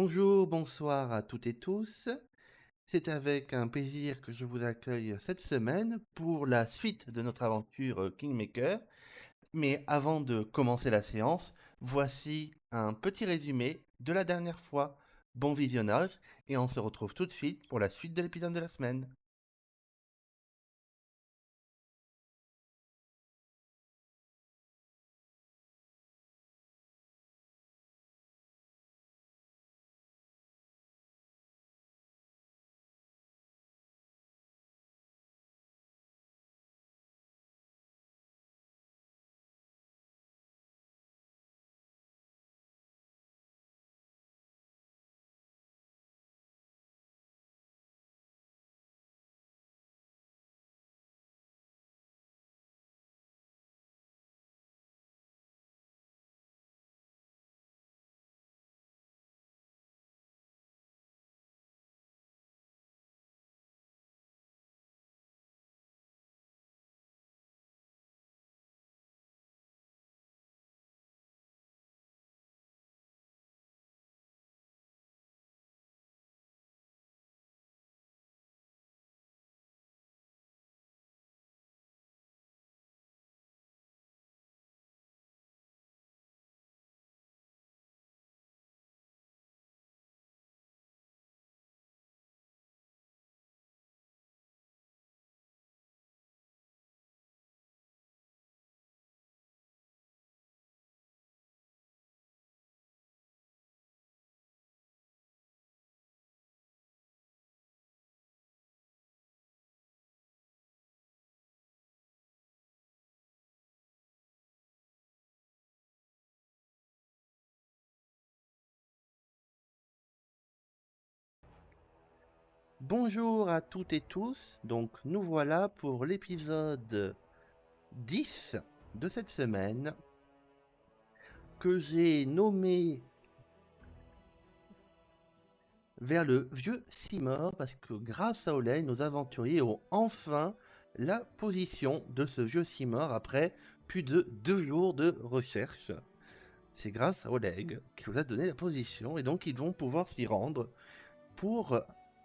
Bonjour, bonsoir à toutes et tous. C'est avec un plaisir que je vous accueille cette semaine pour la suite de notre aventure Kingmaker. Mais avant de commencer la séance, voici un petit résumé de la dernière fois. Bon visionnage et on se retrouve tout de suite pour la suite de l'épisode de la semaine. Bonjour à toutes et tous, donc nous voilà pour l'épisode 10 de cette semaine que j'ai nommé vers le vieux Simor parce que grâce à Oleg, nos aventuriers ont enfin la position de ce vieux Simor après plus de 2 jours de recherche. C'est grâce à Oleg qui nous a donné la position et donc ils vont pouvoir s'y rendre pour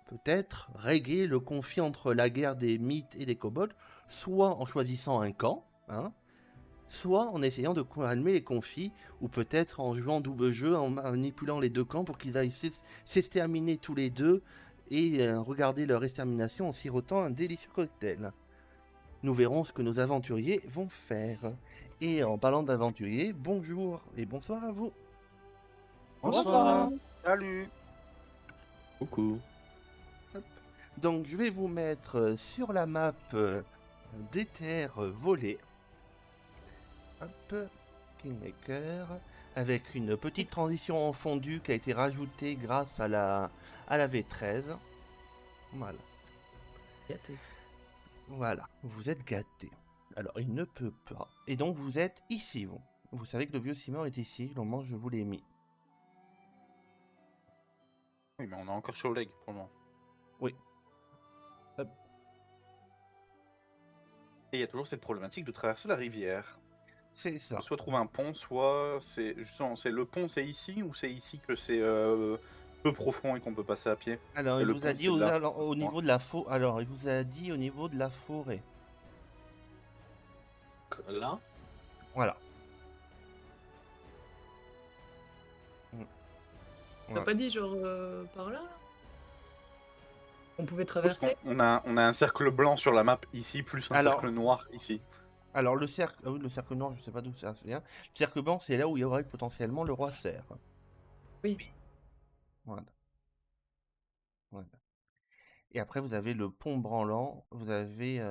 peut-être régler le conflit entre la guerre des mythes et des kobolds, soit en choisissant un camp, hein, soit en essayant de calmer les conflits, ou peut-être en jouant double jeu, en manipulant les deux camps pour qu'ils aillent s'exterminer tous les deux et regarder leur extermination en sirotant un délicieux cocktail. Nous verrons ce que nos aventuriers vont faire. Et en parlant d'aventuriers, bonjour et bonsoir à vous. Bonsoir. Salut. Coucou. Hop. Donc je vais vous mettre sur la map des terres volées. Hop, Kingmaker, avec une petite transition en fondu qui a été rajoutée grâce à la V13. Voilà, Gâté. voilà, vous êtes gâtés. Alors il ne peut pas. Et donc vous êtes ici, vous. Vous savez que le vieux Simon est ici, au moment où je vous l'ai mis. Oui, mais on est encore sur leg pour le moment. Oui. Hop, Et il y a toujours cette problématique de traverser la rivière. c'est ça. Soit trouver un pont, soit c'est justement c'est le pont c'est ici ou c'est ici que c'est peu profond et qu'on peut passer à pied. Alors Et il le vous a pont dit c'est là. au niveau de la forêt. Alors il vous a dit au niveau de la forêt. Là, Voilà. Mm. t'as Voilà. pas dit genre par là, là on pouvait Parce traverser? qu'on a un cercle blanc sur la map ici plus un Alors, cercle noir ici. Alors le cercle, ah oui, le cercle noir, je sais pas d'où ça vient. Le cercle blanc, c'est là où il y aurait potentiellement le roi cerf. Oui. Voilà, voilà. Et après, vous avez le pont branlant. Vous avez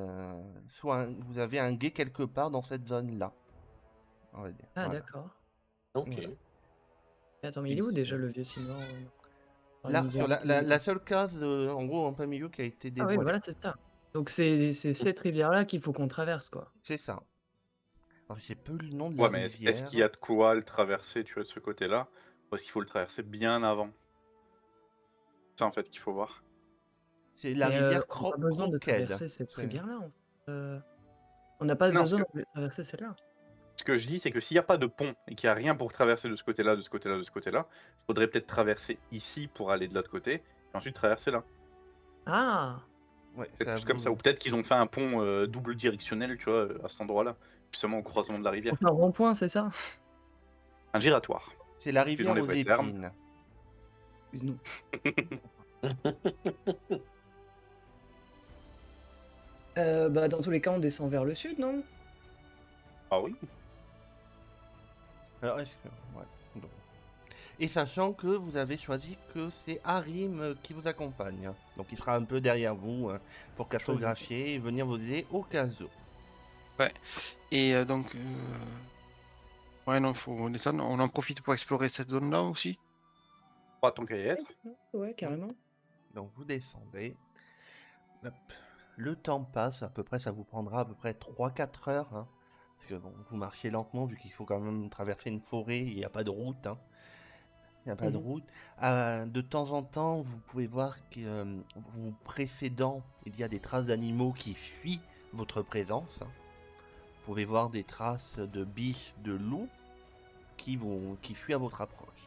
vous avez un gué quelque part dans cette zone-là, on va dire. Ah Voilà. d'accord. Ok. Voilà. Mais attends, mais il Et est où déjà c'est- le vieux Simon il Là, nous sur indique la seule case, en gros, en plein milieu, qui a été Ah oui, dévoilée. voilà, c'est ça. Donc c'est cette rivière-là qu'il faut qu'on traverse, quoi. C'est ça. Alors, j'ai peu le nom de la Ouais, mais est-ce qu'il y rivière. a de quoi le traverser, tu vois, de ce côté-là? Ou est-ce qu'il faut le traverser bien avant? C'est ça en fait qu'il faut voir. C'est la Mais rivière on n'a pas besoin de Croqued. traverser cette C'est- rivière-là, en fait. On n'a pas Non, parce besoin que de traverser celle-là. Ce que je dis, c'est que s'il n'y a pas de pont et qu'il n'y a rien pour traverser de ce côté-là, de ce côté-là, de ce côté-là, il faudrait peut-être traverser ici pour aller de l'autre côté, et ensuite traverser là. Ah! Ouais, Peut-être c'est à plus comme ça. vous. Ou peut-être qu'ils ont fait un pont double directionnel, tu vois, à cet endroit-là, justement au croisement de la rivière. Un rond-point, c'est ça? Un giratoire. C'est la Excusons rivière les aux vrais termes. épines. Excuse-nous. Bah, dans tous les cas, on descend vers le sud, non? Ah oui. Alors, est-ce que... Ouais. Donc. Et sachant que vous avez choisi que c'est Harim qui vous accompagne. Donc il sera un peu derrière vous pour cartographier et venir vous aider au cas où. Et donc, ouais, non, faut descendre. On en profite pour explorer cette zone-là aussi. Pas tant qu'à y être. Ouais, carrément. Donc vous descendez. Hop. Le temps passe, à peu près, ça vous prendra à peu près 3-4 heures. Hein, parce que bon, vous marchez lentement vu qu'il faut quand même traverser une forêt, il n'y a pas de route. Hein. Il n'y a pas de Mhm. route. De temps en temps, vous pouvez voir que vous précédant, il y a des traces d'animaux qui fuient votre présence. Hein. Vous pouvez voir des traces de biches, de loups qui fuient à votre approche.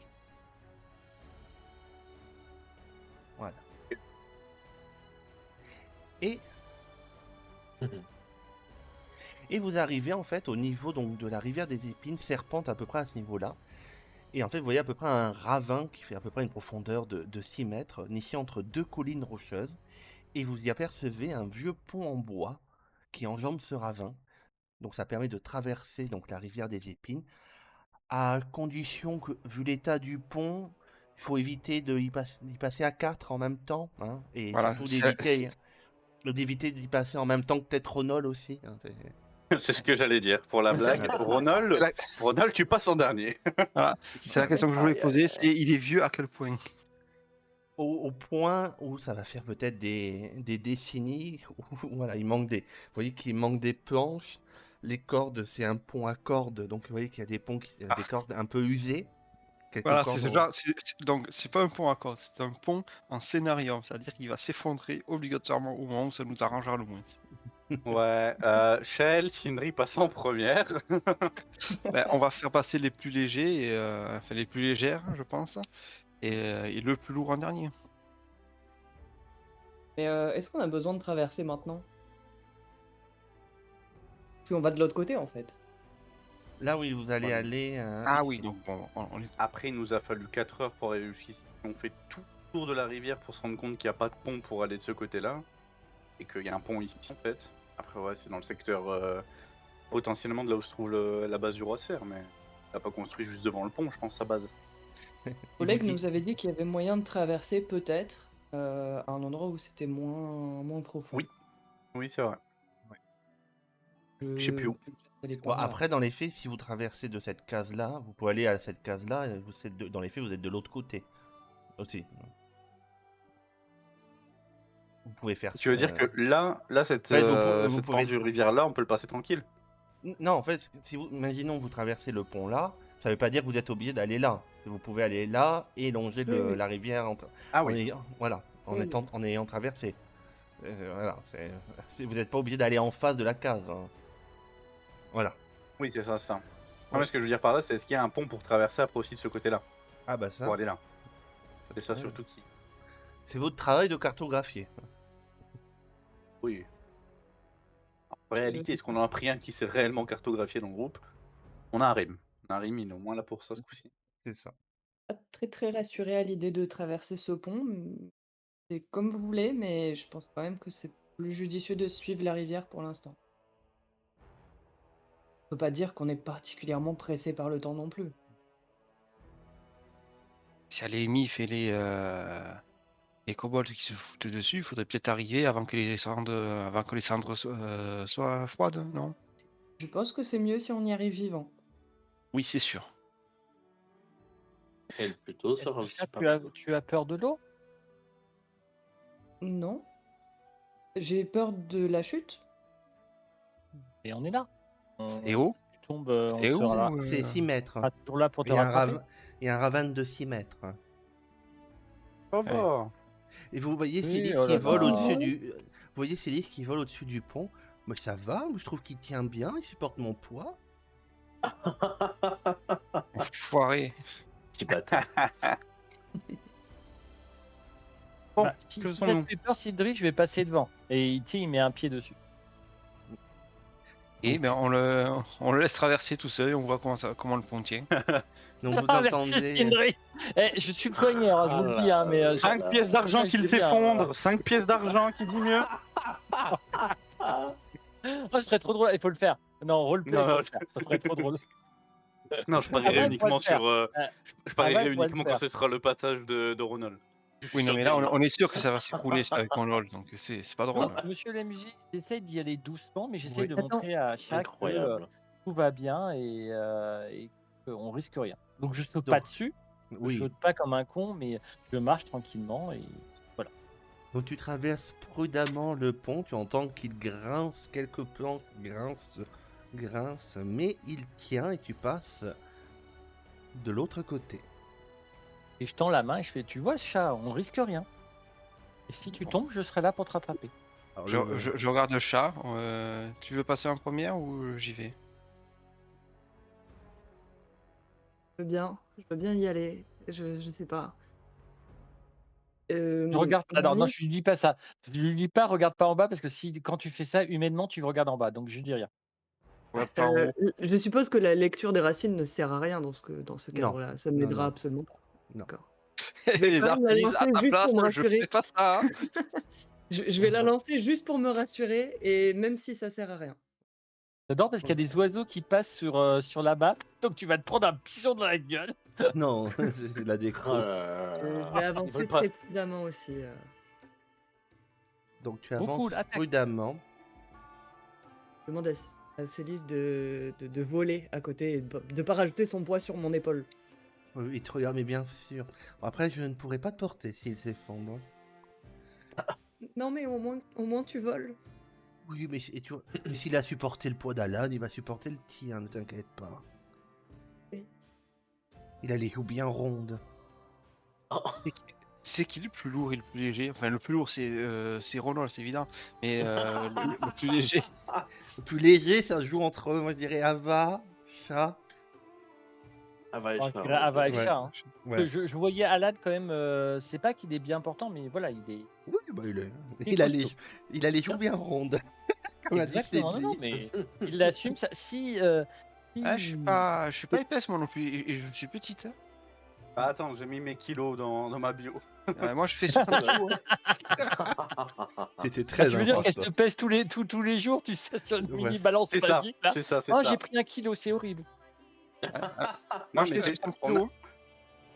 Voilà. Et Et vous arrivez en fait au niveau donc de la rivière des Épines, serpente à peu près à ce niveau-là. Et en fait, vous voyez à peu près un ravin qui fait à peu près une profondeur de 6 mètres, niché entre deux collines rocheuses. Et vous y apercevez un vieux pont en bois qui enjambe ce ravin. Donc ça permet de traverser donc la rivière des Épines, à condition que, vu l'état du pont, il faut éviter d'y passer à 4 en même temps, hein, et Voilà, surtout d'éviter d'y passer en même temps que Tétronol aussi. Hein, C'est ce que j'allais dire pour la blague. Voilà. Ronald, c'est la... Ronald, tu passes en dernier. voilà, c'est la question que je voulais poser, c'est il est vieux à quel point? Au point où ça va faire peut-être des décennies, où, voilà, vous voyez qu'il manque des planches, les cordes, c'est un pont à cordes, donc vous voyez qu'il y a des des cordes un peu usées, quelques Voilà, c'est cordes ce genre, donc c'est pas un pont à cordes, c'est un pont en scénario, c'est-à-dire qu'il va s'effondrer obligatoirement au moment où ça nous arrangera le moins. Ouais, Shell, Sindri passe en première. Ben, on va faire passer les plus légers, enfin les plus légères, je pense, et le plus lourd en dernier. Mais est-ce qu'on a besoin de traverser maintenant? Parce qu'on va de l'autre côté, en fait. Là où vous allez Ouais. aller Ah ici. oui, donc bon, on est... Après, il nous a fallu 4 heures pour aller jusqu'ici. On fait tout le tour de la rivière pour se rendre compte qu'il n'y a pas de pont pour aller de ce côté-là. Et qu'il y a un pont ici, en fait. Après, ouais, c'est dans le secteur potentiellement de là où se trouve la base du roi Serre, mais il n'a pas construit juste devant le pont, je pense, sa base. Il Oleg vous dit- nous avait dit qu'il y avait moyen de traverser, peut-être, à un endroit où c'était moins profond. Oui. Oui, c'est vrai. Je sais plus où. Aller Bon, par là. après, dans les faits, si vous traversez de cette case-là, vous pouvez aller à cette case-là, et dans les faits, vous êtes de l'autre côté aussi. Vous pouvez faire Tu veux dire que là cette, En fait, vous cette pouvez pente du rivière-là, on peut le passer tranquille? Non, en fait, si vous, imaginons que vous traversez le pont là, ça veut pas dire que vous êtes obligé d'aller là. Vous pouvez aller là et longer Oui, oui. la rivière Ah en oui. ayant, voilà, Oui, oui. en ayant traversé. Voilà, vous n'êtes pas obligé d'aller en face de la case. Hein. Voilà. Oui, c'est ça, ça. Non, Ouais. mais ce que je veux dire par là, c'est est-ce qu'il y a un pont pour traverser après aussi de ce côté-là? Ah bah Pour ça, aller là. C'est ça ouais. surtout qui. C'est votre travail de cartographier. Oui. En réalité, est-ce qu'on en a pris un qui s'est réellement cartographié dans le groupe? On a un Rim. On a un Rim, il est au moins là pour ça ce coup-ci. C'est ça. Pas très très rassuré à l'idée de traverser ce pont. C'est comme vous voulez, mais je pense quand même que c'est plus judicieux de suivre la rivière pour l'instant. On peut pas dire qu'on est particulièrement pressé par le temps non plus. Si les mifs et les kobolds qui se foutent dessus, il faudrait peut-être arriver avant que les cendres soient froides, non? Je pense que c'est mieux si on y arrive vivant. Oui, c'est sûr. Elle plutôt, ça va Est-ce aussi que pas mal. tu as peur de l'eau? Non. J'ai peur de la chute. Et on est là. C'est haut? Tu tombes, C'est on sera où C'est 6 mètres. toujours là pour te Il y a rattraper. il y a un ravin de 6 mètres. Ça va. Et vous voyez Oui, Célis oh qui là vole là. au-dessus vous voyez Célis qui vole au-dessus du pont. Mais ça va, moi je trouve qu'il tient bien, il supporte mon poids. Foiré. Petit bâtard. Bon, Bah, si que ça faisons-nous te fait peur, Cédric, je vais passer devant. Et il met un pied dessus. Et ben on le laisse traverser tout seul et on voit comment le pont tient. Donc vous Ah, merci entendez. Cédric. Je suis poignard, hein, je vous le dis, hein, mais... 5 pièces d'argent qu'il s'effondre, 5 pièces d'argent qui dit mieux. Oh, ce serait trop drôle, il faut le faire. Non, roleplay, Non, il faut non, le faire. Ça serait trop drôle. Non, je Ah bah, parierais il faut uniquement le faire. sur. Je Ah parierais bah, il faut le uniquement faire. quand ce sera le passage de Ronald. Je suis Oui, non, sûr mais que là, oui. on est sûr que ça va s'écrouler avec mon LOL, donc c'est pas drôle. Donc, monsieur la musique, j'essaie d'y aller doucement, mais j'essaie Oui. de Attends. montrer à chaque que Incroyable. tout va bien et qu'on risque rien. Donc je saute Donc, pas dessus, je Oui. saute pas comme un con, mais je marche tranquillement et voilà. Donc tu traverses prudemment le pont, tu entends qu'il grince, quelques plantes grincent, mais il tient et tu passes de l'autre côté. Et je tends la main et je fais, tu vois, ce chat, on risque rien. Et si tu tombes, je serai là pour te rattraper. Alors, Je regarde le chat. Tu veux passer en première ou j'y vais? Je veux bien y aller. Je sais pas. Je regarde. Alors non, je lui dis pas ça. Je lui dis pas, regarde pas en bas, parce que si quand tu fais ça humainement, tu regardes en bas. Donc je lui dis rien. Regarde pas en haut. Je suppose que la lecture des racines ne sert à rien dans ce Non. cadre-là. Ça ne Non, m'aidera non. absolument pas. Non. D'accord. Les quand même la Lisa, à lancer ta juste place, pour me je rassurer. ferai pas ça. Je vais la lancer juste pour me rassurer, et même si ça sert à rien. J'adore parce qu'il y a des oiseaux qui passent sur la map, donc tu vas te prendre un pigeon dans la gueule. Non, c'est la décro. Oh là Je là. vais avancer veulent pas. très prudemment aussi. Donc tu Beaucoup, avances l'attaque. prudemment. Je demande à Célise de voler à côté et de pas rajouter son poids sur mon épaule. Il te regarde, mais bien sûr. Bon, après, je ne pourrai pas te porter s'il s'effondre. Non, mais au moins tu voles. Oui, mais mais s'il a supporté le poids d'Alan, il va supporter le tien, ne t'inquiète pas. Oui. Il a les joues bien rondes. C'est qui le plus lourd et le plus léger? Enfin, le plus lourd, c'est Ronald, c'est évident. Mais le plus léger. Le plus léger, ça se joue entre, moi je dirais, Ava, chat. Ah bah, Oh, je je sais dirais pas. Ava et Ouais. chat, hein. Ouais. Je voyais Alan quand même, c'est pas qu'il est bien portant, mais voilà, il est Oui, bah Il est il a costaud. les joues bien rondes. Comme a dit exactement. Non, non, Freddy. mais il l'assume. Ça. Si, Ah, je suis pas épaisse moi non plus, et je suis petite. Hein. Ah, attends, j'ai mis mes kilos dans ma bio. Moi, je fais 60 kilos. C'était Ah, très tu veux dire qu'elle te important. pèse tous les jours, tu sais, sur une Ouais. mini balance C'est ça, magique là. c'est ça, c'est Oh, ça. j'ai pris 1 kilo, c'est horrible. Moi, Non, je mais fais 60 on kilos.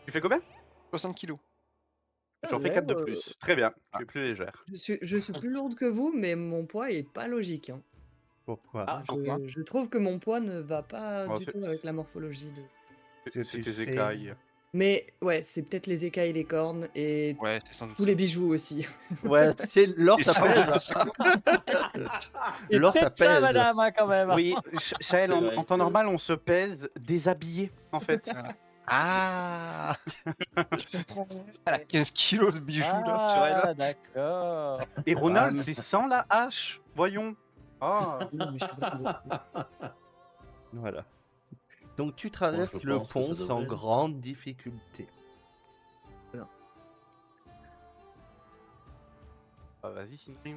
Tu fais combien 60 kilos. J'en fais 4 de plus. Très bien, tu es plus légère. Je suis plus lourde que vous, mais mon poids est pas logique. Hein. Pourquoi? Ah, pourquoi Je trouve que mon poids ne va pas Oh, du c'est- tout avec la morphologie de. Que C'est tu tes fais. écailles. Mais ouais, c'est peut-être les écailles et les cornes et Ouais, c'est sans doute tous ça. les bijoux aussi. Ouais, c'est l'or, Et ça sans pèse. doute ça. Et L'or, ça peut-être ça, pèse. madame, hein, quand même. Oui, Shael, C'est vrai en temps que- normal, on se pèse déshabillé, en fait. Ah, Je comprends. elle a 15 kilos de bijoux là sur elle. Ah, d'accord. Et Ronald, mais- c'est sans la hache. Voyons. Ah. Oui, mais je suis pas trop- Voilà. Donc tu traverses Bon, je le pense que pont ça sans devrait. grande difficulté. Ah, vas-y, Sindri.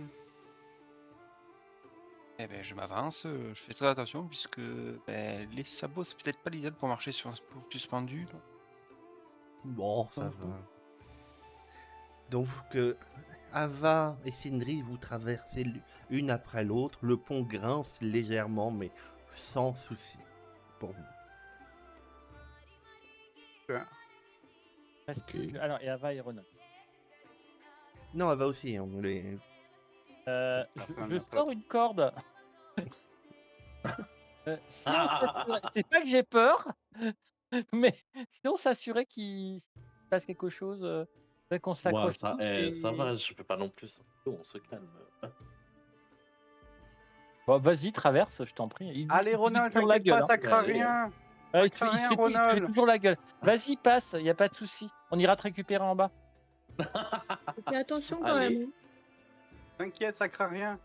Eh ben, je m'avance, je fais très attention puisque les sabots c'est peut-être pas l'idéal pour marcher sur un spot suspendu. là. Bon, ça Mhm. va. Donc que Ava et Sindri, vous traversez une après l'autre. Le pont grince légèrement, mais sans souci pour vous. Parce que, alors, et Ava et Renaud. Non, Ava aussi. Hein, Je sors une corde. Sinon, c'est pas que j'ai peur, mais sinon s'assurer qu'il se passe quelque chose, qu'on Ouais, s'accroche ça, tous et- ça va, je peux pas non plus. On se calme. Bon, vas-y, traverse, je t'en prie. Il Allez, il Ronald, fait toujours la t'inquiète gueule. pas, ça craint Allez. rien. Il craint se rien, fait Ronald. toujours la gueule. Vas-y, passe, y a pas de souci. On ira te récupérer en bas. Fais attention quand Allez. même. T'inquiète, ça craint rien.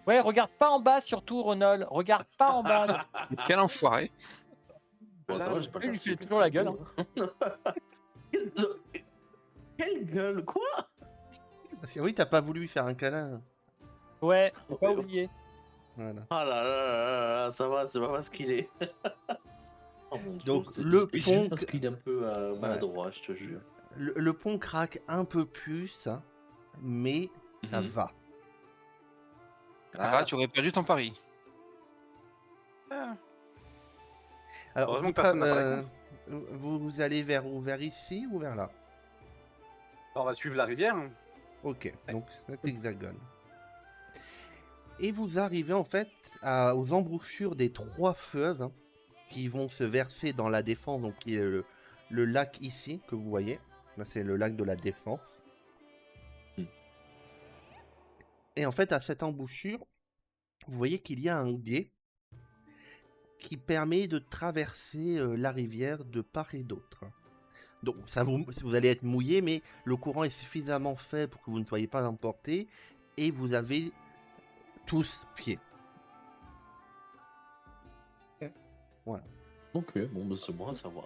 Ouais, regarde pas en bas surtout, Ronald. Regarde pas en bas. là. Quel enfoiré. Bon, ça va, j'ai pas Il le lui faire fait toujours la gueule. Quelle gueule, quoi? Parce que oui, t'as pas voulu lui faire un câlin. Ouais, faut pas oublier. Voilà. Ah là là là là, ça va, c'est pas parce qu'il est. Oh mon dieu, Donc, c'est le juste pont- parce qu'il est un peu maladroit, je te jure. Le pont craque un peu plus, hein, mais ça Mhm. va. Ah, tu aurais perdu ton pari. Ah, Alors, Heureusement vous, que personne n'a parlé vous allez vers ici ou vers là? on va suivre la rivière. Hein. Ok, donc cet hexagone. Et vous arrivez en fait aux embouchures des 3 fleuves, hein, qui vont se verser dans la Défense, donc qui est le lac ici que vous voyez. Là, c'est le lac de la Défense. Hmm. Et en fait, à cette embouchure, vous voyez qu'il y a un gué qui permet de traverser la rivière de part et d'autre. Donc, vous allez être mouillé, mais le courant est suffisamment faible pour que vous ne soyez pas emporté, et vous avez tous pied. Ok, bon, bah, c'est bon à savoir.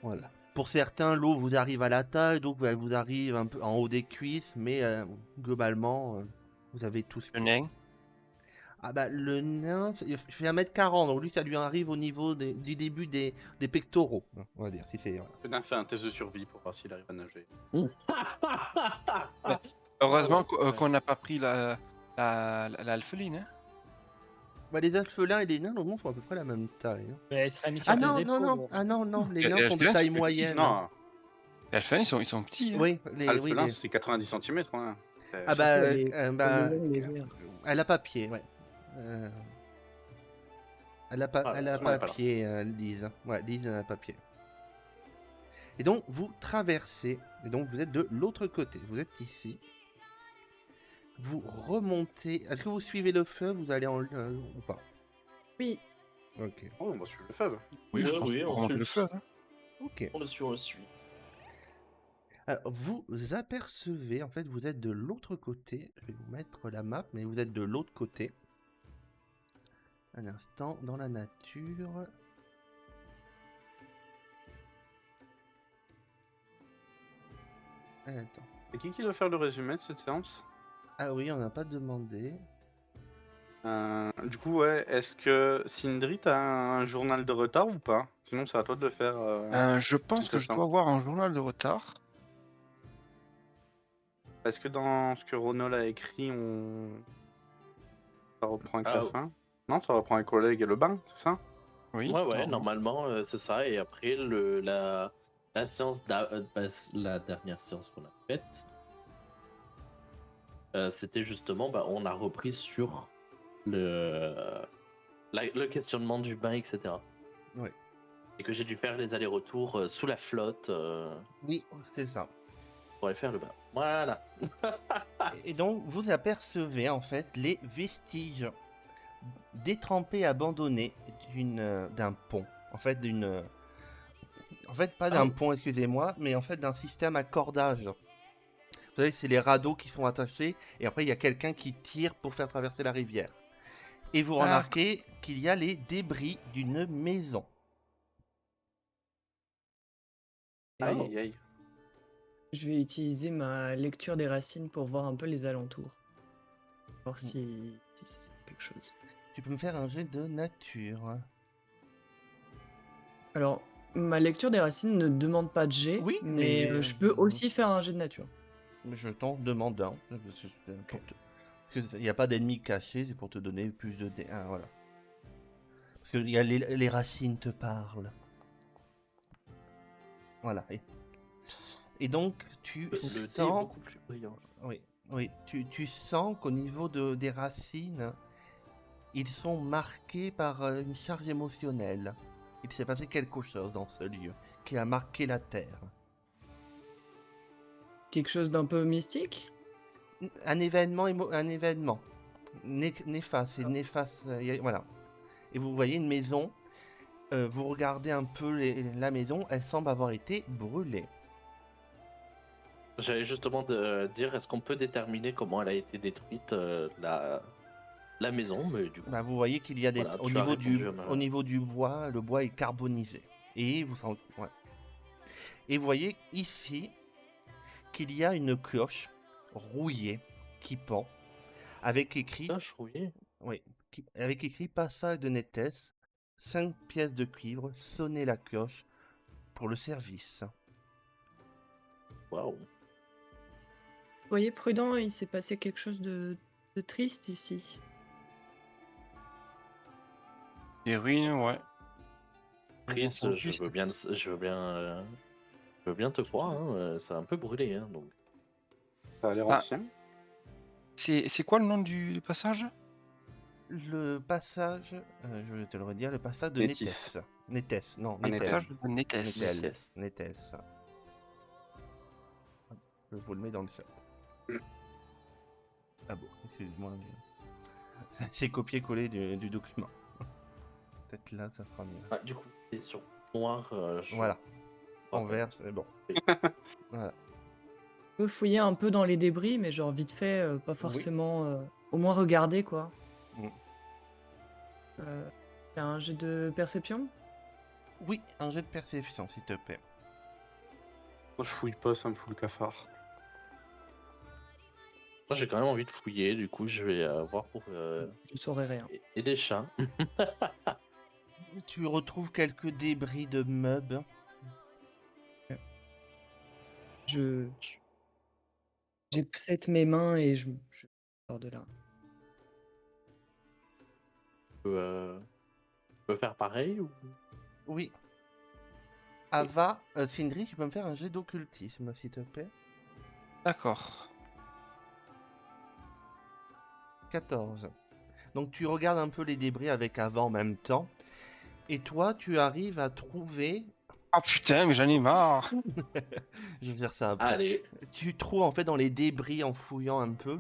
Voilà. Pour certains, l'eau vous arrive à la taille, d'autres elle vous arrive un peu en haut des cuisses, mais globalement, vous avez tous Le pied. nain. Ah bah le nain, il fait 1m40, donc lui ça lui arrive au niveau du début des pectoraux, hein, on va dire, si c'est... Voilà. Le nain fait un test de survie pour voir s'il arrive à nager. Heureusement Ah ouais. qu'on n'a pas pris l'alpheline. Hein. Bah, les orphelins et les nains, normalement, font à peu près la même taille, hein. Mais elle serait mise sur Ah tes non, épaules. non, non, ah non, non, les Et- nains et sont de orphelins, taille c'est petit, moyenne. Non, Les alphelins, ils sont petits. Hein. Oui, oui, Alphelin, les... c'est 90 cm. Hein. Ah bah, légère. elle a pas pied, ouais. Elle a pas, Ah, elle a heureusement, pas elle est pas là. pied, Lise. Ouais, Lise n'a pas pied. Et donc, vous traversez, et donc vous êtes de l'autre côté. Vous êtes ici. Vous remontez. Est-ce que vous suivez le fleuve? Vous allez en ou pas? Oui. Ok. Oh, on va suivre le fleuve. Oui, je Ouais, pense oui, qu'on on remonte suit le le fleuve. Hein. Ok. On le suit, on le suit. Alors, vous apercevez, en fait, vous êtes de l'autre côté. Je vais vous mettre la map, mais vous êtes de l'autre côté. Un instant, dans la nature. Attends. C'est qui doit faire le résumé de cette séance? Ah oui, on n'a pas demandé. Du coup, ouais, est-ce que Sindri, t'as un journal de retard ou pas? Sinon, c'est à toi de le faire. Je pense c'est que je ça. dois avoir un journal de retard. Est-ce que dans ce que Ronald a écrit, ça reprend avec la Ah, fin? Non, ça reprend avec collègue et le bain, c'est ça? Oui. ouais, non, normalement, c'est ça. Et après, la séance, la dernière séance qu'on a faite, c'était justement, on a repris sur le questionnement du bain, etc. Ouais. Et que j'ai dû faire les allers-retours sous la flotte Oui, c'est ça. pour aller faire le bain. Voilà. Et donc, vous apercevez en fait les vestiges détrempés, abandonnés d'un pont. En fait, pas d'un Ah. pont, excusez-moi, mais en fait d'un système à cordage. Vous savez, c'est les radeaux qui sont attachés, et après il y a quelqu'un qui tire pour faire traverser la rivière. Et vous Ah. remarquez qu'il y a les débris d'une maison. Aïe, Oh. aïe, aïe. Je vais utiliser ma lecture des racines pour voir un peu les alentours. Voir si c'est quelque chose. Tu peux me faire un jet de nature. Alors, ma lecture des racines ne demande pas de jet, Oui, mais mais, je peux aussi faire un jet de nature. Je t'en demande un. Parce qu'il n'y a pas d'ennemis cachés, c'est pour te donner plus de D1, voilà. Parce que il y a les racines te parlent. Voilà. Et donc, tu Le dé est sens... beaucoup plus brillant. Oui, tu sens qu'au niveau des racines, ils sont marqués par une charge émotionnelle. Il s'est passé quelque chose dans ce lieu qui a marqué la terre. Quelque chose d'un peu mystique? Un événement, néfaste, c'est néfaste, voilà. Et vous voyez une maison, vous regardez un peu la maison, elle semble avoir été brûlée. J'allais justement dire, est-ce qu'on peut déterminer comment elle a été détruite, la la maison, mais du coup, Bah, vous voyez qu'il y a des voilà, au tu as niveau répondu à ma... au niveau du bois, le bois est carbonisé. Et vous sentez, ouais. Et vous voyez ici qu'il y a une cloche rouillée qui pend avec écrit, Cloche rouillée. oui, avec écrit passage de Nétès, 5 pièces de cuivre, sonnez la cloche pour le service. Waouh. Voyez, prudent, il s'est passé quelque chose de triste ici. Des ruines, ouais. Chris, En plus, je veux bien te croire, hein, ça a un peu brûlé, hein, donc. Ça a l'air Ah. ancien. c'est quoi le nom du passage? Le passage, je vais te le redire, le passage de Nétis. Nétès. Nétès, non, Ah, Nétès. Passage de Nétès. Nétel. Nétès. Nétès. Je vous le mets dans le chat. Ah bon, excuse-moi. C'est copier-coller du document. Peut-être là, ça sera mieux. Ah, du coup, c'est sur noir. Voilà. En Ok. vert, c'est bon. Voilà. On peut fouiller un peu dans les débris, mais genre vite fait, pas forcément. Au moins regarder, quoi. Mm. T'as un jet de perception? Oui, un jet de perception, s'il te plaît. Moi, je fouille pas, ça me fout le cafard. Moi, j'ai quand même envie de fouiller, du coup, je vais voir pour. Je saurais rien. Et des chats. Tu retrouves quelques débris de meubles. Je... J'ai peut-être mes mains et je sors de là. Je peux faire pareil ou... Oui. Ava, Sindri, tu peux me faire un jet d'occultisme, s'il te plaît. D'accord. 14. Donc tu regardes un peu les débris avec Ava en même temps. Et toi, tu arrives à trouver... Ah putain, mais j'en ai marre. Je vais faire ça après. Allez. Tu trouves en fait dans les débris, en fouillant un peu,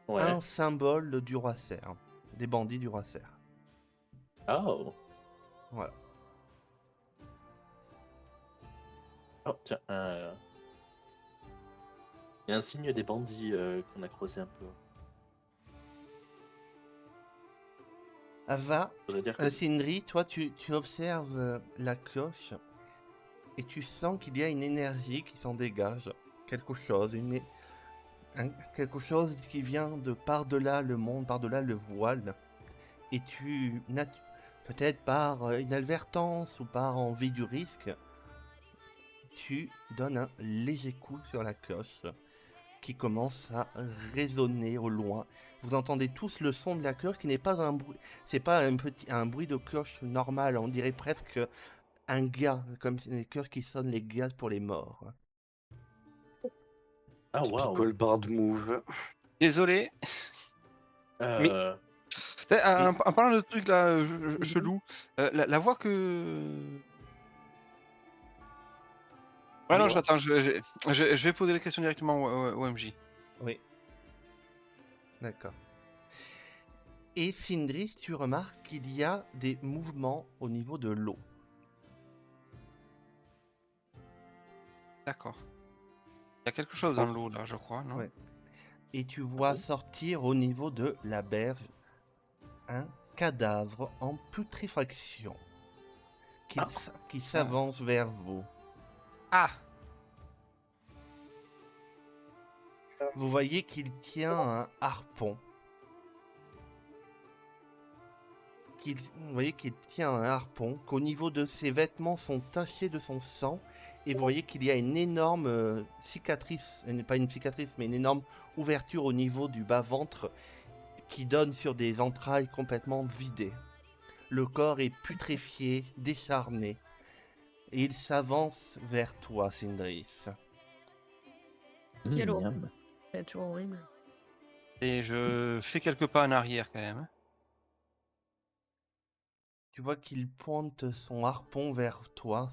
Ouais. un symbole du roi Serre. Des bandits du roi Serre. Oh. Voilà. Oh, tiens. Il y a un signe des bandits qu'on a creusé un peu. Ava, Je voudrais dire que... Sindri, toi tu observes la cloche et tu sens qu'il y a une énergie qui s'en dégage. Quelque chose, quelque chose qui vient de par-delà le monde, par-delà le voile. Et peut-être par inadvertance ou par envie du risque, tu donnes un léger coup sur la cloche qui commence à résonner au loin. Vous entendez tous le son de la cloche qui n'est pas un bruit, c'est pas un bruit de cloche normal, on dirait presque un gars, comme les cloches qui sonnent les gars pour les morts. Ah, waouh. Typical bard move. Désolé. Euh, En parlant de trucs là, chelou, la voix que. Ouais, non, j'attends, je vais poser la question directement au MJ. Oui. D'accord. Et Sindris, tu remarques qu'il y a des mouvements au niveau de l'eau. D'accord. Il y a quelque chose dans l'eau là, je crois, non? Ouais. Et tu vois bon sortir au niveau de la berge un cadavre en putréfaction qui s'avance vers vous. Ah! Vous voyez qu'il tient un harpon. Vous voyez qu'il tient un harpon, qu'au niveau de ses vêtements sont tachés de son sang. Et vous voyez qu'il y a une énorme cicatrice, pas une cicatrice, mais une énorme ouverture au niveau du bas-ventre qui donne sur des entrailles complètement vidées. Le corps est putréfié, décharné. Et il s'avance vers toi, Sindris. Quelle horreur. miam. Créature horrible. Et je fais quelques pas en arrière quand même. Hein. Tu vois qu'il pointe son harpon vers toi.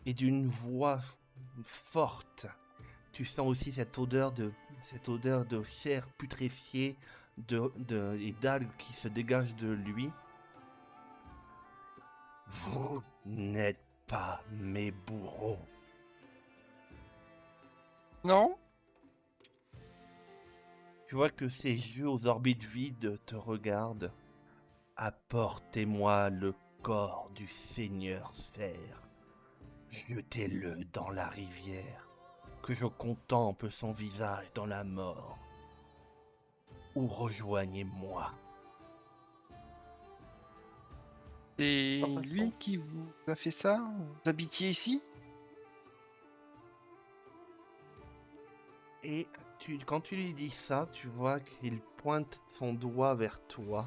Et d'une voix forte, tu sens aussi cette odeur de chair putréfiée et d'algues qui se dégagent de lui. Vous n'êtes pas mes bourreaux. Non? Tu vois que ses yeux aux orbites vides te regardent. Apportez-moi le corps du Seigneur Fer. Jetez-le dans la rivière. Que je contemple son visage dans la mort. Ou rejoignez-moi. C'est En passant. lui qui vous a fait ça? Vous habitiez ici? Et quand tu lui dis ça, tu vois qu'il pointe son doigt vers toi.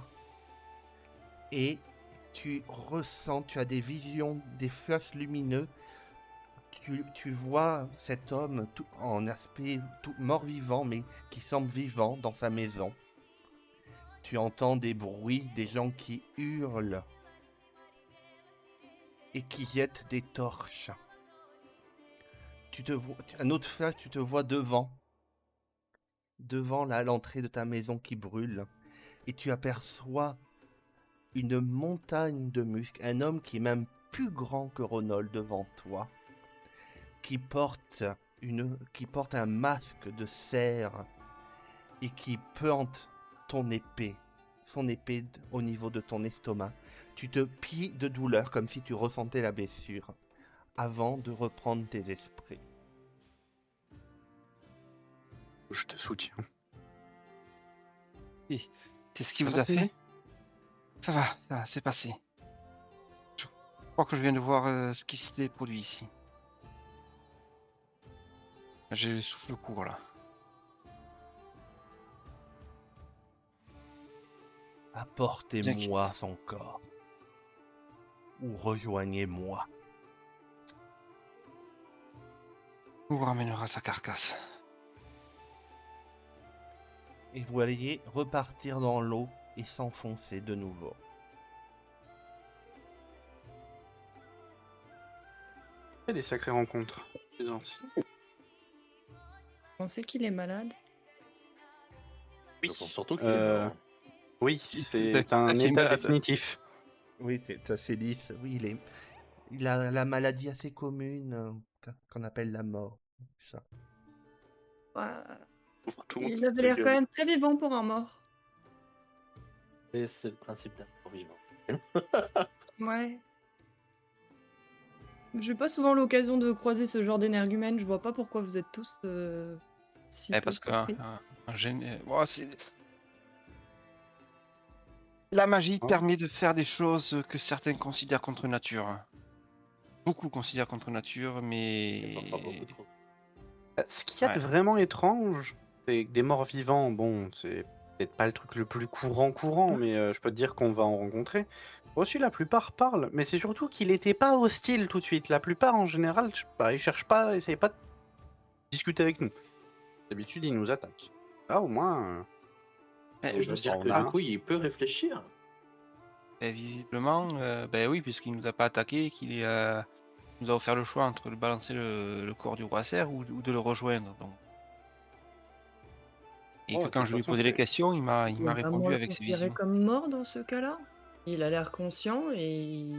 Et tu ressens, tu as des visions, des flashs lumineux. Tu vois cet homme en aspect tout mort-vivant, mais qui semble vivant dans sa maison. Tu entends des bruits, des gens qui hurlent et qui jettent des torches. Un autre flash, tu te vois devant l'entrée de ta maison qui brûle, et tu aperçois une montagne de muscles, un homme qui est même plus grand que Ronald devant toi, qui porte un masque de cerf et qui pointe son épée au niveau de ton estomac. Tu te plies de douleur comme si tu ressentais la blessure, avant de reprendre tes esprits. Je te soutiens. C'est ce qui Ça vous va, a fait? Ça va, c'est passé. Je crois que je viens de voir ce qui s'était produit ici. J'ai le souffle court là. Apportez-moi son corps. Ou rejoignez-moi. On vous ramènera sa carcasse. Et vous alliez repartir dans l'eau et s'enfoncer de nouveau. Il y a des sacrées rencontres. C'est gentil. On sait qu'il est malade. Je pense surtout qu'il est mort. Oui, c'est T'as un qui est état malade. définitif. Oui, c'est assez lisse. Oui, il a la maladie assez commune qu'on appelle la mort. Ça. Ouais, Tout le monde il se avait l'air gueule. quand même très vivant pour un mort. Et c'est le principe d'un mort vivant. Ouais. J'ai pas souvent l'occasion de croiser ce genre d'énergumène. Je vois pas pourquoi vous êtes tous si peu Parce que surpris. la magie Oh. permet de faire des choses que certains considèrent contre nature. Beaucoup considèrent contre nature, Et parfois mais beaucoup trop. Ce qu'il y a de vraiment étrange, c'est que des morts vivants, bon, c'est peut-être pas le truc le plus courant, mais je peux te dire qu'on va en rencontrer. Aussi, la plupart parlent, mais c'est surtout qu'il était pas hostile tout de suite. La plupart, en général, ils cherchent pas, essayent pas de discuter avec nous. D'habitude, ils nous attaquent. Là, au moins, Ça veut dire on que a- du coup, il peut réfléchir. visiblement, oui, puisqu'il nous a pas attaqué, qu'il nous a offert le choix entre balancer le corps du roi cerf ou de le rejoindre. Donc. Et Oh, que de quand toute je lui ai façon, posé les c'est- questions, il m'a On va répondu vraiment le avec ses considérer visions. comme mort dans ce cas-là. Il a l'air conscient et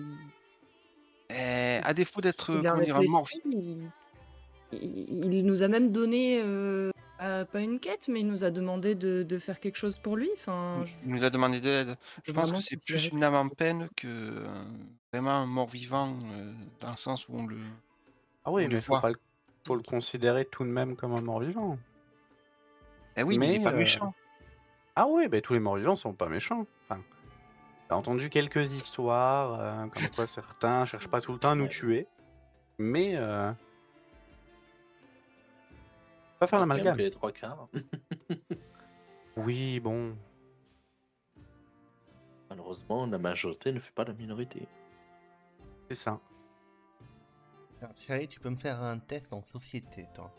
À défaut d'être, il a comment dire, un mort réfléchi. Il nous a même donné pas une quête, mais il nous a demandé de faire quelque chose pour lui. Enfin, il nous a demandé de l'aide. Je pense que vraiment c'est considérer plus une comme âme en mort. peine que vraiment un mort-vivant, dans le sens où Ah on oui, le mais faut voit. le considérer tout de même comme un mort-vivant. Eh oui, mais il est Mais pas méchant. ah oui, tous les morts-vivants sont pas méchants. Enfin, j'ai entendu quelques histoires, comme quoi certains cherchent pas tout le temps à nous Ouais. tuer, mais pas faire Quand même l'amalgame. que les trois quarts. Oui, bon, Malheureusement, la majorité ne fait pas la minorité. c'est ça. Alors, chérie, tu peux me faire un test en société, toi.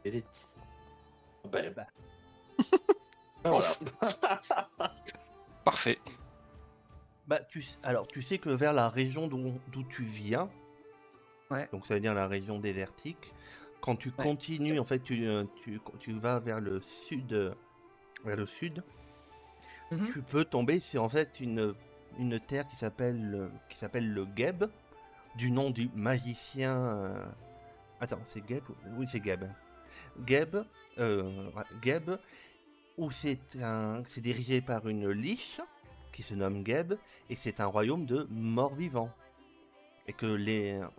Et les... Ben, Bah. ben voilà. Parfait. Bah, alors, tu sais que vers la région d'où tu viens, Ouais. donc ça veut dire la région désertique, quand tu continues, en fait, tu vas vers le sud, Mhm. tu peux tomber sur en fait une terre qui s'appelle le Geb, du nom du magicien. Attends, c'est Geb? Oui, c'est Geb. Geb, Geb, où c'est dirigé par une liche qui se nomme Geb, et c'est un royaume de morts-vivants. Et que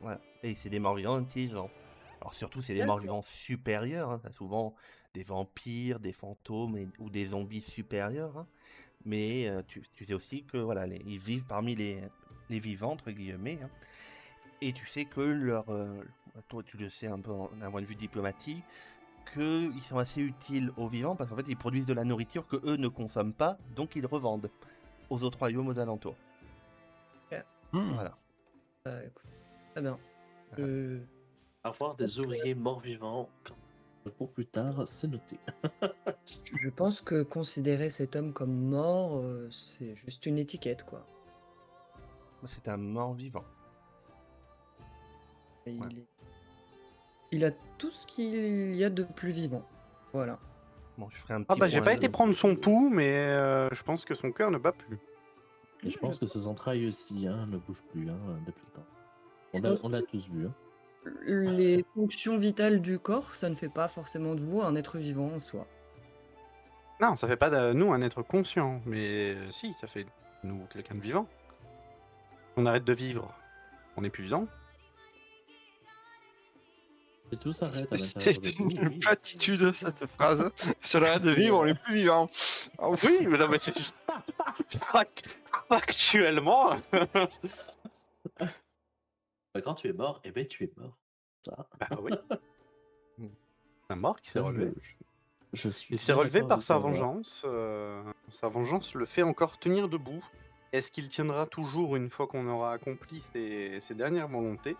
voilà, et c'est des morts-vivants intelligents. Alors surtout, c'est des D'accord. morts-vivants supérieurs, hein. T'as souvent des vampires, des fantômes ou des zombies supérieurs, hein. Mais tu sais aussi que voilà, ils vivent parmi les vivants, entre guillemets, hein. Et tu sais que toi tu le sais un peu d'un point de vue diplomatique, qu'ils sont assez utiles aux vivants parce qu'en fait ils produisent de la nourriture que eux ne consomment pas, donc ils revendent aux autres royaumes aux alentours. Voilà. Écoute, très bien. Voilà. Avoir des ouvriers morts-vivants pour plus tard, c'est noté. Je pense que considérer cet homme comme mort, c'est juste une étiquette, quoi. C'est un mort-vivant. Et Ouais. il a tout ce qu'il y a de plus vivant. Voilà. Bon, je ferai un Ah petit bah j'ai point pas là. été prendre son pouls, mais je pense que son cœur ne bat plus. Et je pense que ses entrailles aussi ne bougent plus depuis le temps. Je pense On l'a tous vu. Les fonctions vitales du corps, ça ne fait pas forcément de vous un être vivant en soi. Non, ça fait pas de nous un être conscient, mais si, ça fait de nous quelqu'un de vivant. On arrête de vivre, on n'est plus vivant. Si tout s'arrête à C'est l'intérieur de nous, une oui. platitude cette phrase. Sur l'arrêt de vivre, on est plus vivant. Ah, Oui, mais non, mais c'est factuellement. Bah, quand tu es mort, eh ben tu es mort. Ça. Bah oui. Un mort qui s'est Ça, relevé. Je suis Il s'est bien relevé d'accord par avec sa toi, moi. vengeance. Sa vengeance le fait encore tenir debout. Est-ce qu'il tiendra toujours une fois qu'on aura accompli ses dernières volontés?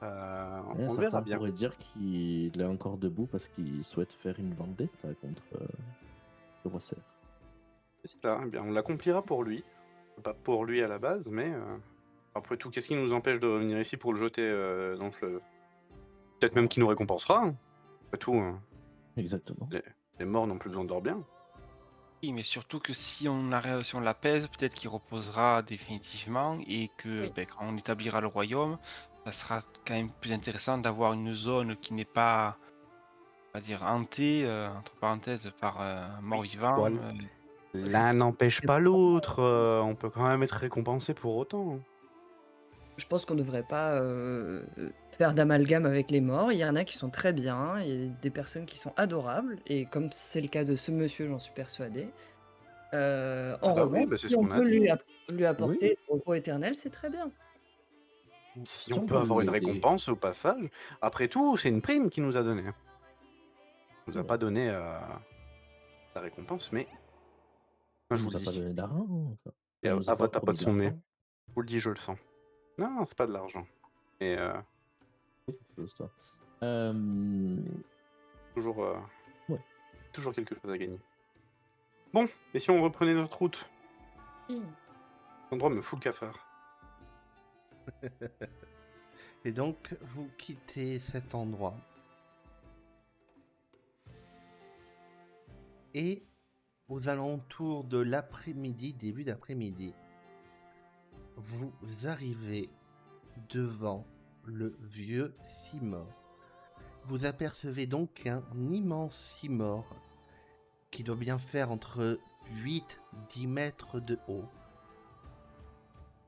On le verra Certains bien. pourraient dire qu'il est encore debout parce qu'il souhaite faire une vendetta contre le roi Serre. C'est là, eh bien, on l'accomplira pour lui. Pas pour lui à la base, mais après tout, qu'est-ce qui nous empêche de revenir ici pour le jeter dans le fleuve? Peut-être même qu'il nous récompensera, hein. Après tout, Exactement. les morts n'ont plus besoin de leur bien. Oui, mais surtout que si on l'apaise, peut-être qu'il reposera définitivement et que Oui. quand on établira le royaume, ça sera quand même plus intéressant d'avoir une zone qui n'est pas, on va dire, hantée, entre parenthèses, par un mort-vivant. Voilà. L'un n'empêche pas l'autre, on peut quand même être récompensé pour autant. Je pense qu'on ne devrait pas faire d'amalgame avec les morts. Il y en a qui sont très bien, il y a des personnes qui sont adorables, et comme c'est le cas de ce monsieur, j'en suis persuadé. En Ah bah oui, revanche, bah c'est si ce on qu'on a peut dit. lui apporter Oui. le repos éternel, c'est très bien. Si on peut avoir une récompense au passage, après tout, c'est une prime qu'il nous a donnée. Il nous a pas donné la récompense, mais On je vous nous le a pas dis. donné d'argent. Et On nous a à pas votre promis de son nez. d'argent. Je vous le dis, je le sens. Non, c'est pas de l'argent. Mais Quelque chose, toi. toujours, Ouais. toujours quelque chose à gagner. Bon, et si on reprenait notre route? Oui. Cet endroit me fout le cafard. Et donc, vous quittez cet endroit. Et aux alentours de l'après-midi, début d'après-midi, vous arrivez devant le vieux Simor. Vous apercevez donc un immense Simor qui doit bien faire entre 8-10 mètres de haut,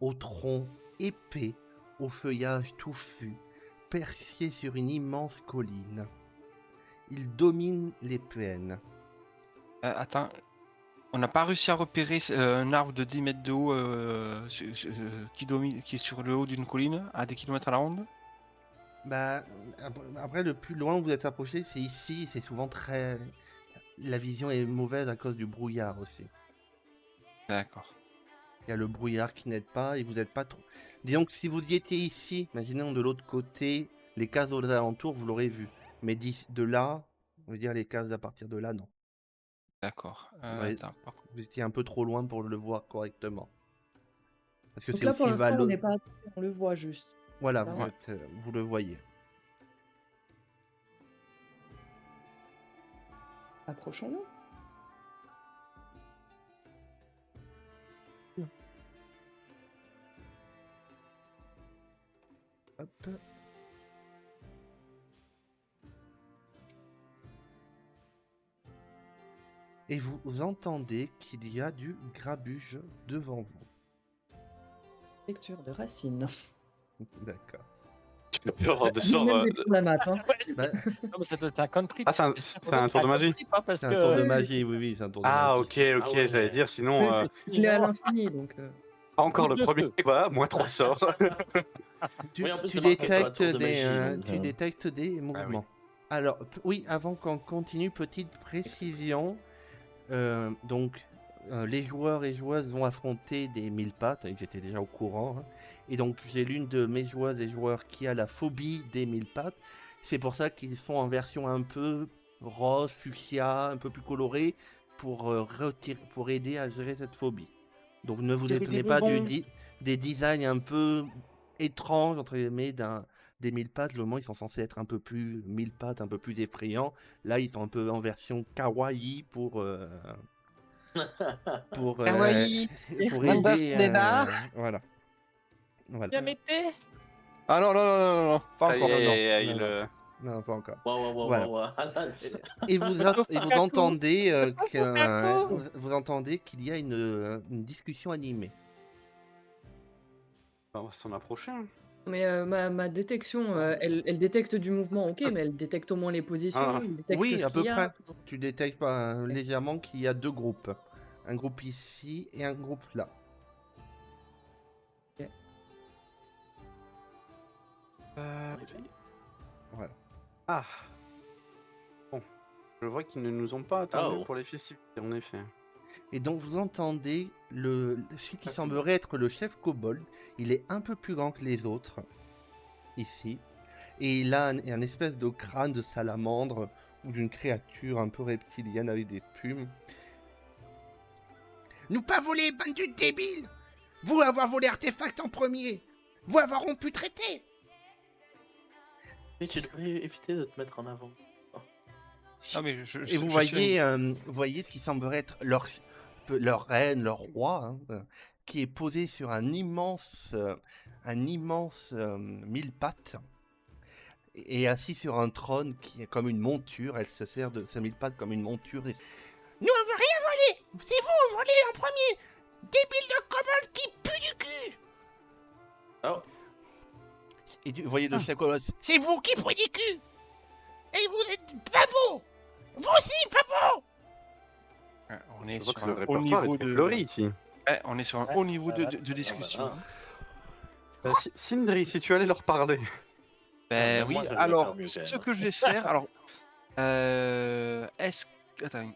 au tronc épais, au feuillage touffu, perché sur une immense colline. Il domine les plaines. Attends, on n'a pas réussi à repérer un arbre de 10 mètres de haut qui est sur le haut d'une colline à des kilomètres à la ronde? Bah, après, le plus loin où vous êtes approché, c'est ici. C'est souvent très... La vision est mauvaise à cause du brouillard aussi. D'accord. Il y a le brouillard qui n'aide pas et vous n'êtes pas trop... Disons que si vous y étiez ici, imaginez de l'autre côté, les cases aux alentours, vous l'aurez vu. Mais de là, on veut dire les cases à partir de là, non. D'accord. Ouais, Attends, vous étiez un peu trop loin pour le voir correctement. Parce que Donc c'est là, pour aussi l'instant, on vallon. n'est pas... On le voit juste. Voilà, Ça vous, va. vous le voyez. Approchons-nous. Hop. et vous entendez qu'il y a du grabuge devant vous. Lecture de Racine. D'accord. Tu peux avoir de Lui sort. même détruire la map. Hein. Bah, Non, mais ça doit être un country. Ah, c'est un tour de magie. Parce c'est un tour de que... magie, oui, c'est un tour de Ah, magie. ok, Ah ouais. j'allais dire, sinon. Oui, je l'ai à l'infini, donc... Pas encore le Goutte de premier. feu. Voilà, moins 3 sorts. Tu, Oui, en plus, tu c'est marqué sur la détectes tour de des, magie, donc, tu détectes des mouvements. Alors, oui, avant qu'on continue, petite précision. Donc, les joueurs et joueuses vont affronter des 1000 pattes, ils étaient déjà au courant. Hein. Et donc, j'ai l'une de mes joueuses et joueurs qui a la phobie des 1000 pattes. C'est pour ça qu'ils sont en version un peu rose, fuchsia, un peu plus colorée, pour aider à gérer cette phobie. Donc, ne vous J'ai des étonnez pas bonbons. des designs un peu étranges, entre guillemets, des 1000 pattes. Le moment, ils sont censés être un peu plus 1000 pattes, un peu plus effrayants. Là, ils sont un peu en version kawaii pour Kawaii. pour Merci. aider. Sneda. Voilà. Voilà. Bien mettez. Ah non, non, non, non, non, pas Aïe, encore. aïe, non, aïe, aïe, non, le- Non, pas encore. Waouh. Voilà. Ah, là, Et vous Kaku. entendez Kaku. vous entendez qu'il y a une discussion animée. On va s'en approcher. Hein. Mais ma détection, elle détecte du mouvement, ok, mais elle détecte au moins les positions, Ah. elle détecte Oui, ce à peu qu'il y a. près. Tu détectes pas légèrement qu'il y a deux groupes. Un groupe ici et un groupe là. Voilà. Ah. Bon. Je vois qu'ils ne nous ont pas attendus Oh. pour les festivités, en effet. Et donc vous entendez celui qui semblerait être le chef kobold. Il est un peu plus grand que les autres, ici. Et il a un espèce de crâne de salamandre ou d'une créature un peu reptilienne avec des plumes. Nous pas volé, bande de débiles! Vous avoir volé artefact en premier! Vous avoir rompu traité! Mais tu devrais éviter de te mettre en avant. Ah, mais Et vous voyez ce qui semblerait être leur reine, leur roi, hein, qui est posé sur un immense 1000 pattes et assis sur un trône qui est comme une monture. Elle se sert de sa 1000 pattes comme une monture. Et... Nous avons rien volé! C'est vous volé en premier! Débile de kobold qui pue du cul! Oh. Et vous voyez le chef kobold, c'est vous qui puez du cul! Et vous êtes pas beau! Vous aussi, pas beau! On est Je vois sur que le un haut répertoire niveau est de. fleuri ici. Ouais, on est sur un haut niveau de discussion. Ah, Sindri, si tu allais leur parler. Ben Ah, oui, moi, je devrais alors, faire mieux, quand ce même. que je vais faire, alors, est-ce que... Attends.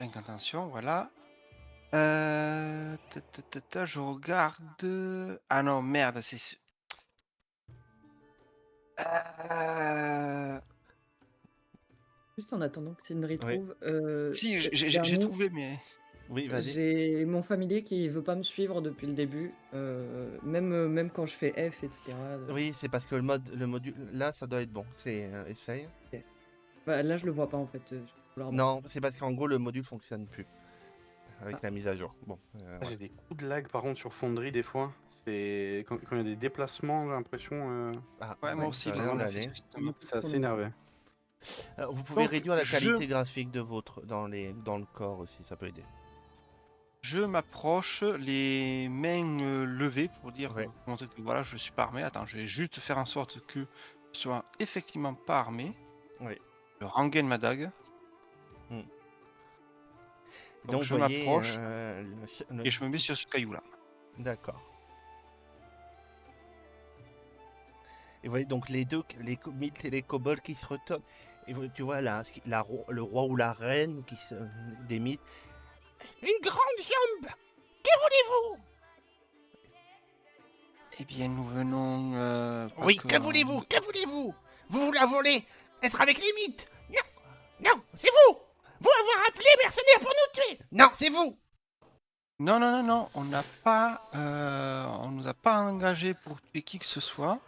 Attention, voilà. Je regarde... Ah non, merde, c'est... Juste en attendant que Sindri Oui. trouve. Si, j'ai dernier, trouvé, mais... Oui, vas-y. j'ai mon familier qui veut pas me suivre depuis le début, même quand je fais F, etc. Oui, c'est parce que le module, là, ça doit être bon. C'est essaye. Bah, là, je le vois pas en fait. Je peux le remarquer. Non, c'est parce qu'en gros, le module fonctionne plus avec Ah. la mise à jour. Bon, J'ai des coups de lag par contre sur Fonderie des fois. C'est quand il y a des déplacements, j'ai l'impression. Ah, Ouais, moi aussi, ça a là, l'air on a d'aller. fait justement. C'est assez énervé. Vous pouvez Donc, réduire la je- qualité graphique de dans le corps aussi, ça peut aider. Je m'approche, les mains levées pour dire, Ouais. pour montrer que voilà, je suis pas armé. Attends, je vais juste faire en sorte que je sois effectivement pas armé. Oui. Je rengaine ma dague. Donc, je vous voyez, m'approche et je me mets sur ce caillou là. D'accord. Et vous voyez donc les mythes et les kobolds qui se retournent. Et tu vois là, le roi ou la reine des mythes. Une grande jambe! Que voulez-vous? Eh bien, nous venons. Oui, que voulez-vous? Que voulez-vous? Vous la voulez être avec les mythes? Non! Non, c'est vous! Vous avoir appelé mercenaires pour nous tuer! Non, c'est vous! Non, non, non, non, on n'a pas. On nous a pas engagé pour tuer qui que ce soit.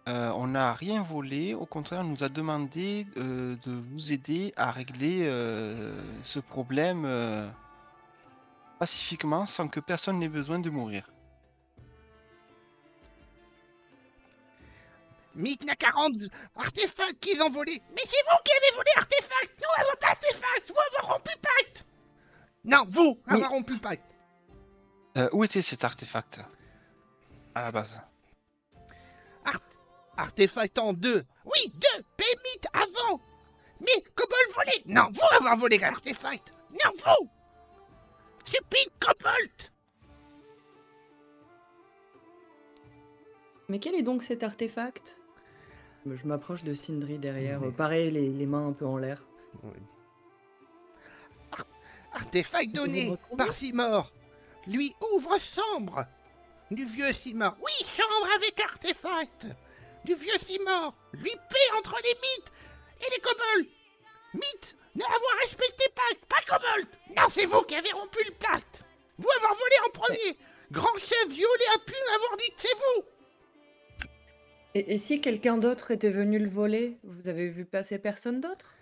On n'a rien volé. Au contraire, on nous a demandé de vous aider à régler ce problème pacifiquement sans que personne n'ait besoin de mourir. Mythe n'a 40 artefacts qu'ils ont volés. Mais c'est vous qui avez volé artefacts! Nous n'avons pas artefacts! Vous Non, vous, Oui. avoir rompu le pacte. Où était cet artefact à la base? Artefact en 2. Oui, 2. Pémite avant. Mais Kobold volé. Non, vous avoir volé l'artefact. Non, vous. Stupide Kobold. Mais quel est donc cet artefact? Je m'approche de Sindri derrière, Mais- pareil, les mains un peu en l'air. Oui. Artefact Vous donné retrouvez par Simor. Lui ouvre chambre. Du vieux Simor. Oui, chambre avec artefact. Du vieux Simor. Lui paie entre les mythes et les kobolds. Mythe, ne avoir respecté pacte, pas kobold. Non, c'est vous qui avez rompu le pacte. Vous avoir volé en premier. Grand chef violé a pu avoir dit que c'est vous. Et si quelqu'un d'autre était venu le voler, vous avez vu passer personne d'autre?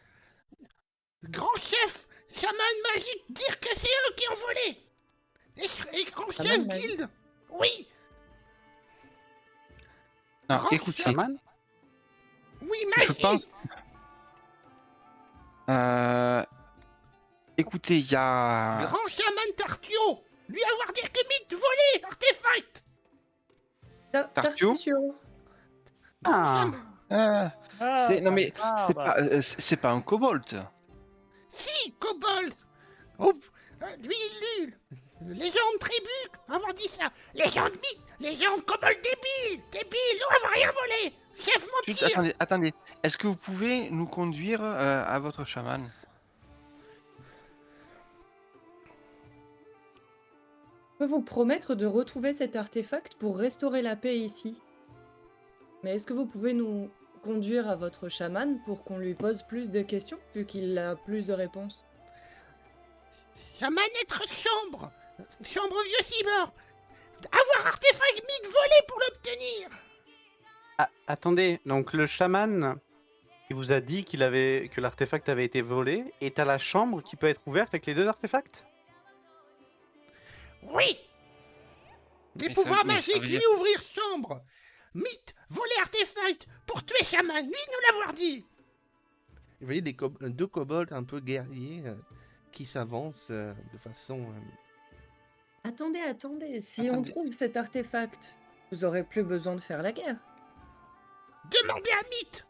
Grand chef, chaman magique, dire que c'est eux qui ont volé. Et grand Chaman chef magique. guilde. Oui, Non, grand écoutez, chef. Chaman? Oui, je magique. pense. Écoutez, il y a. Grand chaman Tartio. Lui avoir dit que mythe volé artefact. Tartio? Tartio. Grand Ah. chaman. Non mais ça c'est va. pas, c'est pas un kobold. Si, kobold. Oh, lui, légende tribu, avoir dit ça. Légende mythe, légende kobold débile. Débile, on avoir rien volé. Chef Juste, mentir. attendez. Est-ce que vous pouvez nous conduire à votre chaman? Je peux vous promettre de retrouver cet artefact pour restaurer la paix ici. Mais est-ce que vous pouvez nous conduire à votre chaman pour qu'on lui pose plus de questions, vu qu'il a plus de réponses? Chaman être chambre. Chambre vieux Simor. Avoir artefact mythe volé pour l'obtenir. Ah, attendez, donc le chaman qui vous a dit que l'artefact avait été volé est à la chambre qui peut être ouverte avec les deux artefacts? Oui. Des Mais ça- pouvoirs mais ça magiques veut lui dire- ouvrir chambre. Mythe, voler artefact pour tuer chaman, lui nous l'avoir dit. Vous voyez deux kobolds un peu guerriers qui s'avancent de façon... Attendez, si on Attendez. trouve cet artefact, vous aurez plus besoin de faire la guerre. Demandez à Mythe.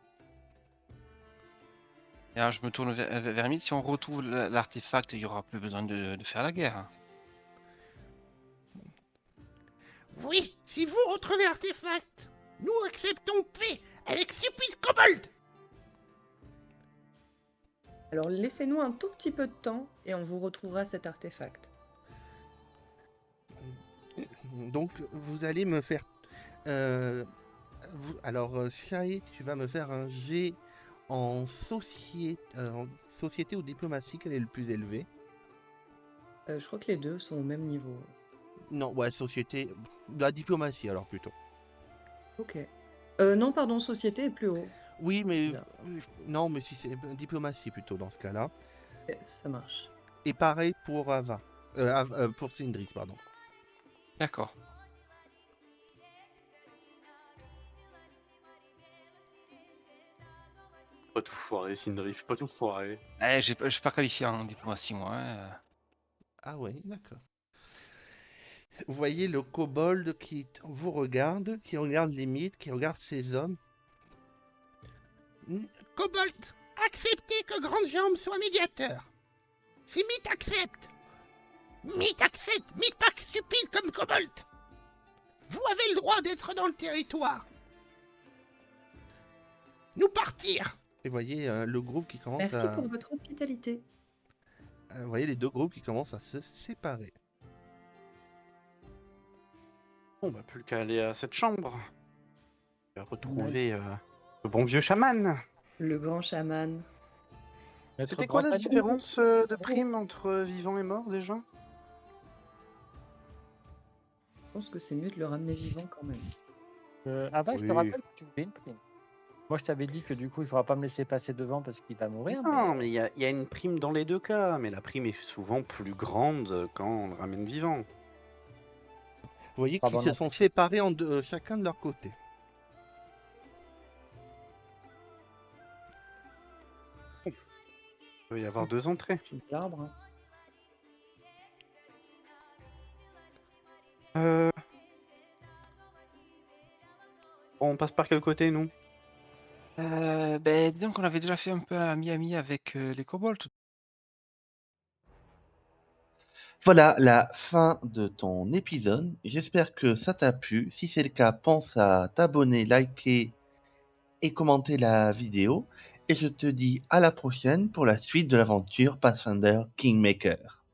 Et alors je me tourne vers Mid. Si on retrouve l'artefact, il y aura plus besoin de faire la guerre. Oui, si vous retrouvez l'artefact, nous acceptons paix avec stupide kobold. Alors laissez-nous un tout petit peu de temps et on vous retrouvera cet artefact. Donc vous allez me faire... Alors Shae, tu vas me faire un G en société ou diplomatie, quel est le plus élevé? Je crois que les deux sont au même niveau. Non, ouais, société... La diplomatie alors plutôt. Ok. Non, pardon, société est plus haut. Oui, mais... Bizarre. Non, mais si c'est diplomatie plutôt dans ce cas-là. Ok, ça marche. Et pareil pour Ava. Pour Sindri, pardon. D'accord. Pas tout foiré, Sindri, fais pas tout foiré. Je suis pas qualifié en diplomatie, moi. Ah ouais, d'accord. Vous voyez le kobold qui vous regarde, qui regarde les mythes, qui regarde ses hommes. Kobold, acceptez que Grande Jambe soit médiateur. Si Mythe accepte, Mythe pas stupide comme kobold. Vous avez le droit d'être dans le territoire. Nous partir. Et vous voyez le groupe qui commence Merci à... pour votre hospitalité. Vous voyez les deux groupes qui commencent à se séparer. Bon, bah plus qu'à aller à cette chambre. Et à retrouver le bon vieux chaman. Le grand chaman. C'était quoi la différence de prime entre vivant et mort déjà? Je pense que c'est mieux de le ramener vivant quand même. Avant, je te Oui. rappelle que tu voulais une prime. Moi, je t'avais dit que du coup, il faudra pas me laisser passer devant parce qu'il va mourir. Non, mais il y a une prime dans les deux cas, mais la prime est souvent plus grande quand on le ramène vivant. Vous voyez Ah qu'ils bon, se non. sont séparés en deux, chacun de leur côté. Il peut y avoir deux entrées. C'est l'arbre. Hein. Euh, On passe par quel côté, nous? Disons qu'on avait déjà fait un peu à Miami avec les kobolds. Voilà la fin de ton épisode. J'espère que ça t'a plu. Si c'est le cas, pense à t'abonner, liker et commenter la vidéo. Et je te dis à la prochaine pour la suite de l'aventure Pathfinder Kingmaker.